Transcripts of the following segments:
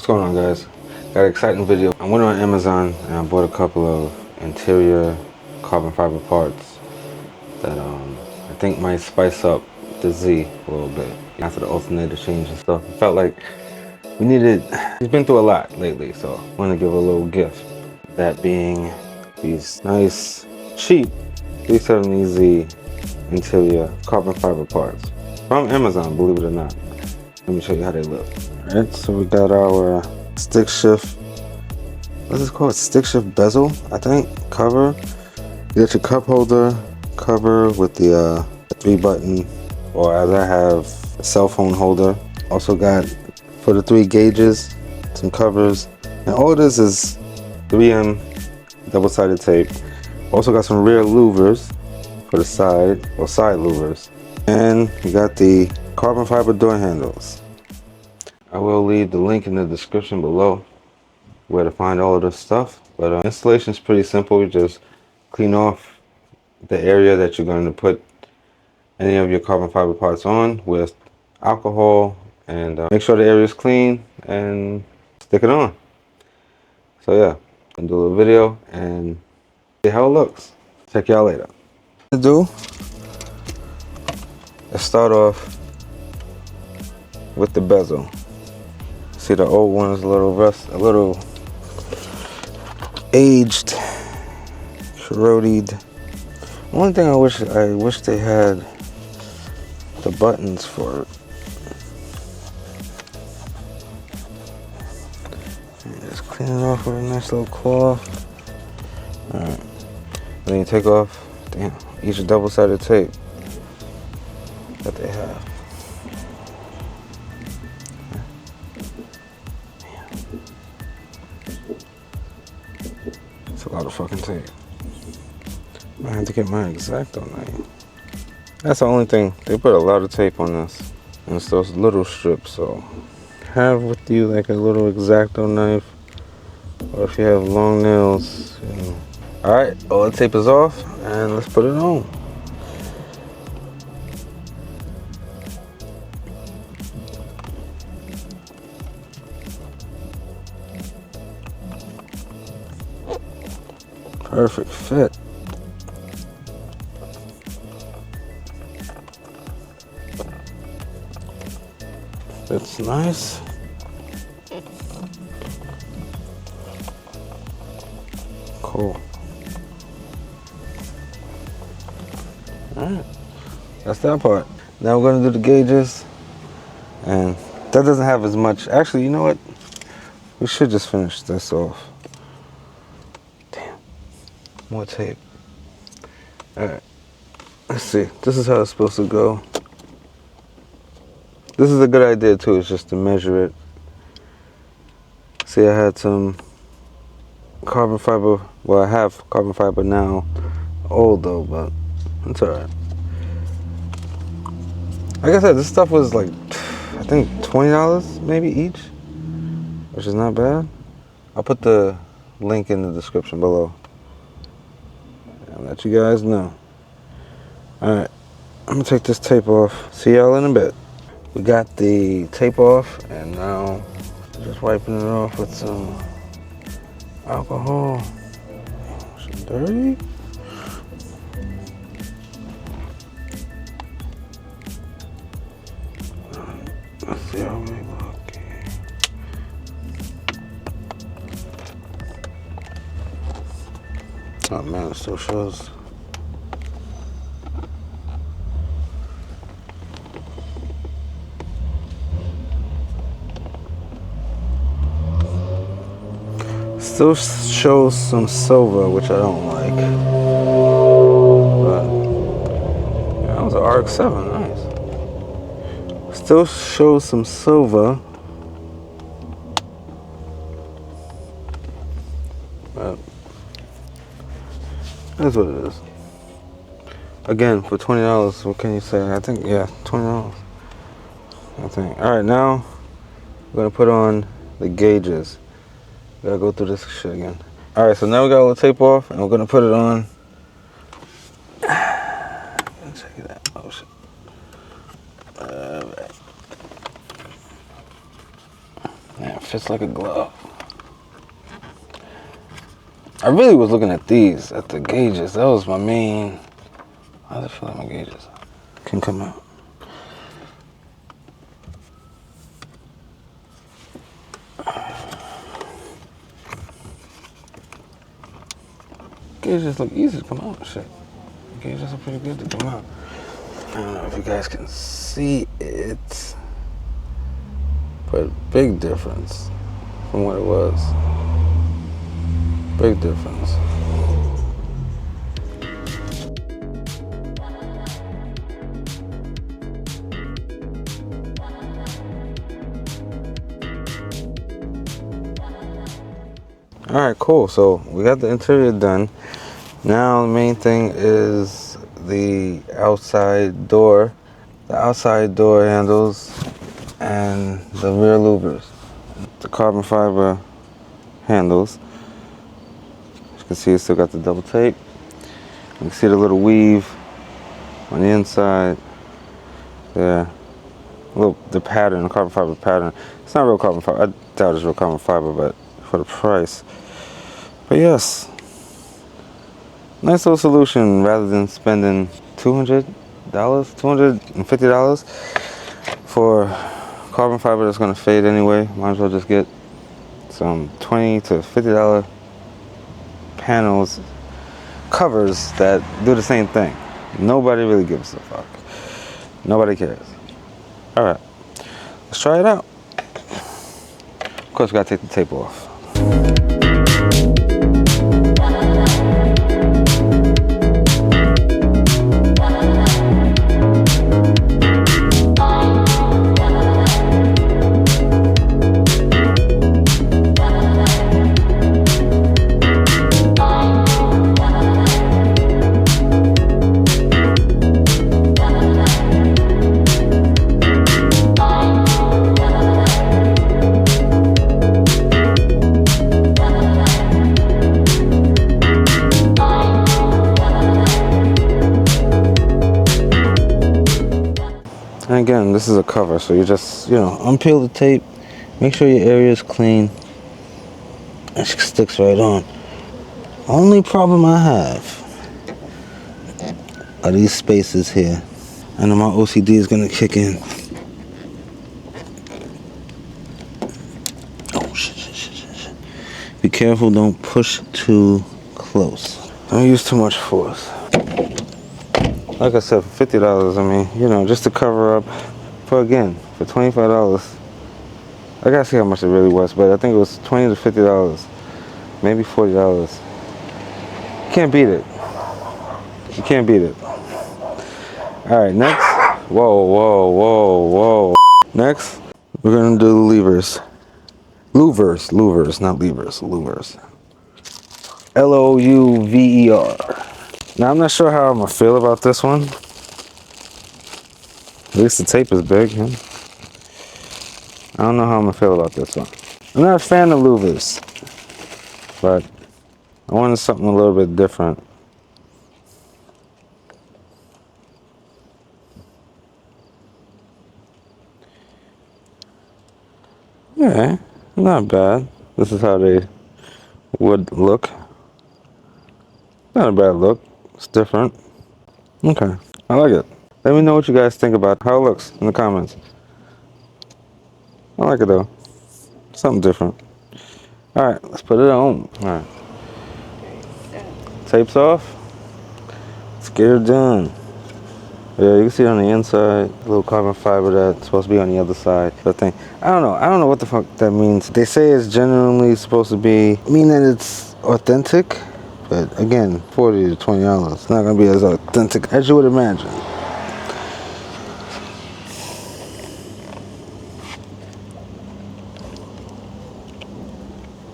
What's going on, guys? Got an exciting video. I went on Amazon and I bought a couple of interior carbon fiber parts that I think might spice up the Z a little bit after the alternator change and stuff. I felt like we needed, he's been through a lot lately, so I want to give a little gift. That being these nice, cheap 370Z interior carbon fiber parts from Amazon, believe it or not. Let me show you how they look. Alright, so we got our stick shift, what's this called? Stick shift bezel, I think, cover. You got your cup holder cover with the 3-button, or as I have, a cell phone holder. Also got, for the 3 gauges, some covers. And all this is 3M double-sided tape. Also got some rear louvers for the side, or side louvers. And you got the carbon fiber door handles. I will leave the link in the description below where to find all of this stuff. But installation is pretty simple. You just clean off the area that you're going to put any of your carbon fiber parts on with alcohol, and make sure the area is clean and stick it on. So yeah, I'm gonna do a little video and see how it looks. Check y'all later. Let's start off with the bezel. See, the old one is a little aged, corroded. One thing I wish they had the buttons for it. And just clean it off with a nice little cloth. Alright. Then you take off each double-sided tape that they have. It's a lot of fucking tape. I have to get my X-Acto knife. That's the only thing. They put a lot of tape on this. And it's those little strips, so have with you like a little X-Acto knife. Or if you have long nails, you know. Alright, all the tape is off and let's put it on. Perfect fit. It's nice. Cool. Alright, that's that part. Now we're gonna do the gauges, and that doesn't have as much. Actually, you know what? We should just finish this off. Damn, more tape. Alright, let's see. This is how it's supposed to go. This is a good idea too, is just to measure it. See, I had some carbon fiber, well, I have carbon fiber now, old though, but it's alright. Like I said, this stuff was like, I think $20 maybe each, which is not bad. I'll put the link in the description below. I'll let you guys know. Alright, I'm gonna take this tape off. See y'all in a bit. We got the tape off, and now just wiping it off with some alcohol. It's dirty. Let's see how we look. Oh man, it still shows. Still shows some silver, which I don't like. But yeah, that was an RX-7, nice. Still shows some silver. But that's what it is. Again, for $20, what can you say? I think, yeah, $20. I think. Alright, now we're gonna put on the gauges. Gotta go through this shit again. Alright, so now we got all the tape off, and we're gonna put it on. Check it out. Oh shit. Alright. fits like a glove. I really was looking at these, at the gauges. That was my main. How does it feel like my gauges can come out? Gauges look easy to come out. Shit. Gauges are pretty good to come out. I don't know if you guys can see it, but big difference from what it was. Big difference. All right, cool. So we got the interior done. Now the main thing is the outside door. The outside door handles and the rear louvers. The carbon fiber handles. As you can see, it's still got the double tape. You can see the little weave on the inside there. The pattern, the carbon fiber pattern. It's not real carbon fiber. I doubt it's real carbon fiber, but for the price. But yes, nice little solution rather than spending $200, $250 for carbon fiber that's gonna fade anyway. Might as well just get some $20 to $50 panels, covers that do the same thing. Nobody really gives a fuck. Nobody cares. All right, let's try it out. Of course, we gotta take the tape off. And again, this is a cover, so you just, unpeel the tape, make sure your area is clean. It sticks right on. Only problem I have are these spaces here. I know my OCD is gonna kick in. Oh, shit. Be careful, don't push too close. Don't use too much force. Like I said, for $50, I mean, just to cover up, for $25. I gotta see how much it really was, but I think it was $20 to $50, maybe $40. You can't beat it. You can't beat it. All right, next. Whoa. Next, we're gonna do the levers. Louvers, not levers, louvers. Louver. Now, I'm not sure how I'm gonna feel about this one. At least the tape is big, huh? I don't know how I'm gonna feel about this one. I'm not a fan of louvers, but I wanted something a little bit different. Yeah, not bad. This is how they would look. Not a bad look. It's different. Okay, I like it. Let me know what you guys think about how it looks in the comments. I like it though. Something different. All right, let's put it on. All right. Tape's off. Let's get it done. Yeah, you can see it on the inside, a little carbon fiber that's supposed to be on the other side. That thing. I don't know what the fuck that means. They say it's genuinely supposed to mean that it's authentic. But again, $40 to $20. It's not gonna be as authentic as you would imagine.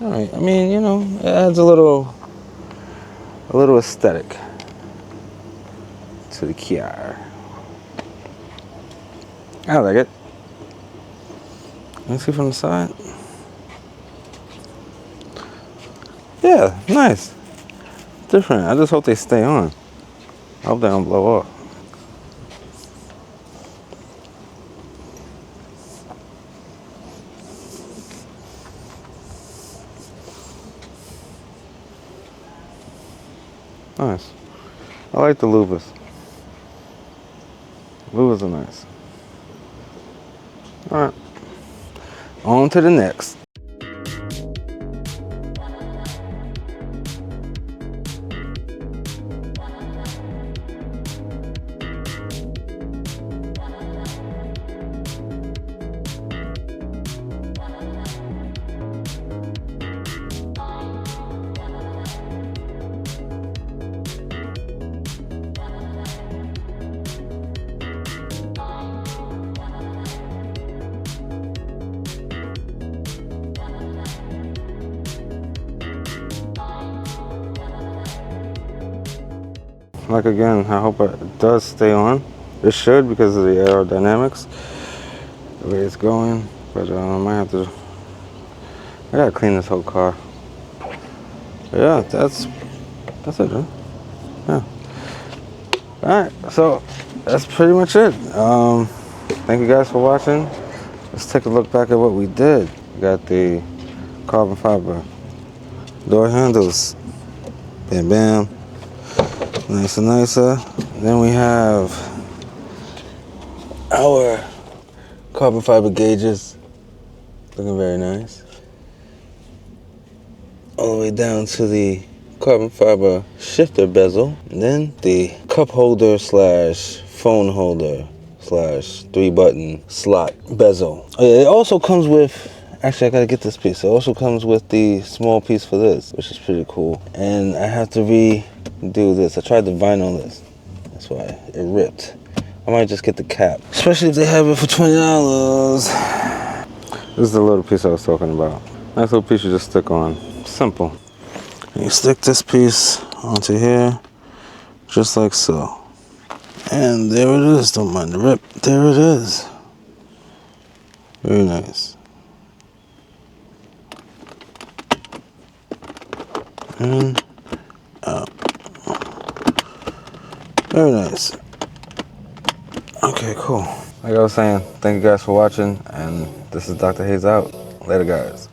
All right. I mean, it adds a little aesthetic to the car. I like it. Let's see from the side. Yeah, nice. Different. I just hope they stay on. I hope they don't blow off. Nice. I like the louvers. Louvers are nice. Alright. On to the next. Like again, I hope it does stay on. It should because of the aerodynamics, the way it's going. But I might have to. I gotta clean this whole car. But yeah, that's it, huh? Yeah. All right, so that's pretty much it. Thank you guys for watching. Let's take a look back at what we did. We got the carbon fiber door handles. Bam, bam. Nicer, nicer. Then we have our carbon fiber gauges. Looking very nice. All the way down to the carbon fiber shifter bezel. And then the cup holder slash phone holder slash 3-button slot bezel. Oh yeah, it also comes with, actually I gotta get this piece. It also comes with the small piece for this, which is pretty cool. And I have to redo this. I tried the vinyl this. That's why it ripped. I might just get the cap, especially if they have it for $20. This is the little piece I was talking about. Nice little piece you just stick on. Simple. And you stick this piece onto here, just like so. And there it is. Don't mind the rip. There it is. Very nice. And out. Very nice. Okay, cool. Like I was saying, thank you guys for watching, and this is Dr. Haze out. Later, guys.